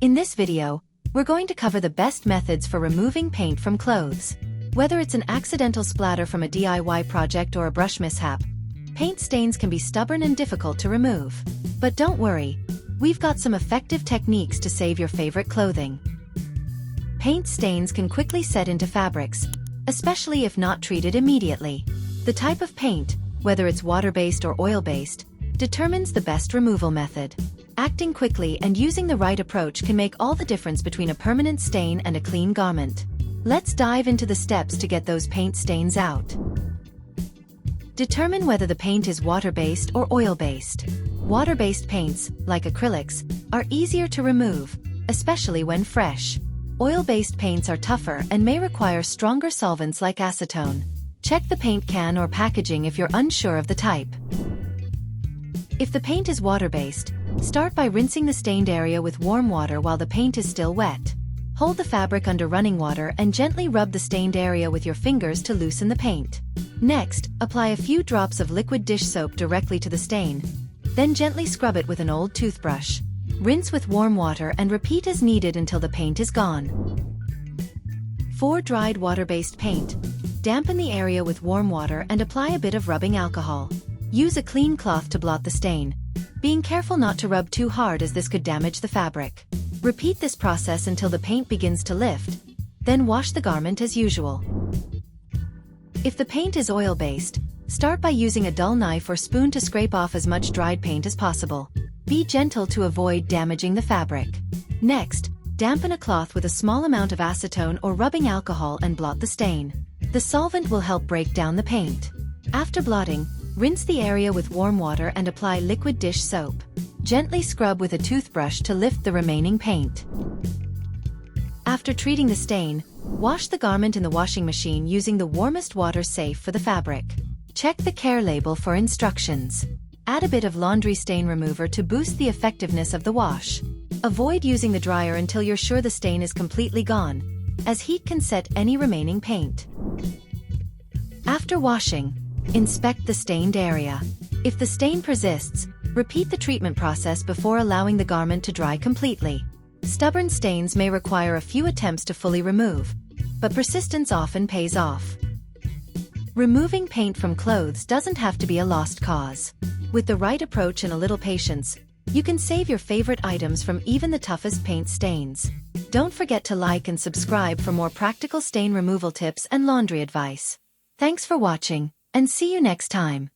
In this video, we're going to cover the best methods for removing paint from clothes. Whether it's an accidental splatter from a DIY project or a brush mishap, paint stains can be stubborn and difficult to remove. But don't worry, we've got some effective techniques to save your favorite clothing. Paint stains can quickly set into fabrics, especially if not treated immediately. The type of paint, whether it's water-based or oil-based, determines the best removal method. Acting quickly and using the right approach can make all the difference between a permanent stain and a clean garment. Let's dive into the steps to get those paint stains out. Determine whether the paint is water-based or oil-based. Water-based paints, like acrylics, are easier to remove, especially when fresh. Oil-based paints are tougher and may require stronger solvents like acetone. Check the paint can or packaging if you're unsure of the type. If the paint is water-based, start by rinsing the stained area with warm water while the paint is still wet. Hold the fabric under running water and gently rub the stained area with your fingers to loosen the paint. Next, apply a few drops of liquid dish soap directly to the stain. Then gently scrub it with an old toothbrush. Rinse with warm water and repeat as needed until the paint is gone. For dried water-based paint, dampen the area with warm water and apply a bit of rubbing alcohol. Use a clean cloth to blot the stain, being careful not to rub too hard as this could damage the fabric. Repeat this process until the paint begins to lift, then wash the garment as usual. If the paint is oil-based, start by using a dull knife or spoon to scrape off as much dried paint as possible. Be gentle to avoid damaging the fabric. Next, dampen a cloth with a small amount of acetone or rubbing alcohol and blot the stain. The solvent will help break down the paint. After blotting, rinse the area with warm water and apply liquid dish soap. Gently scrub with a toothbrush to lift the remaining paint. After treating the stain, wash the garment in the washing machine using the warmest water safe for the fabric. Check the care label for instructions. Add a bit of laundry stain remover to boost the effectiveness of the wash. Avoid using the dryer until you're sure the stain is completely gone, as heat can set any remaining paint. After washing, inspect the stained area. If the stain persists, repeat the treatment process before allowing the garment to dry completely. Stubborn stains may require a few attempts to fully remove, but persistence often pays off. Removing paint from clothes doesn't have to be a lost cause. With the right approach and a little patience, you can save your favorite items from even the toughest paint stains. Don't forget to like and subscribe for more practical stain removal tips and laundry advice. Thanks for watching, and see you next time.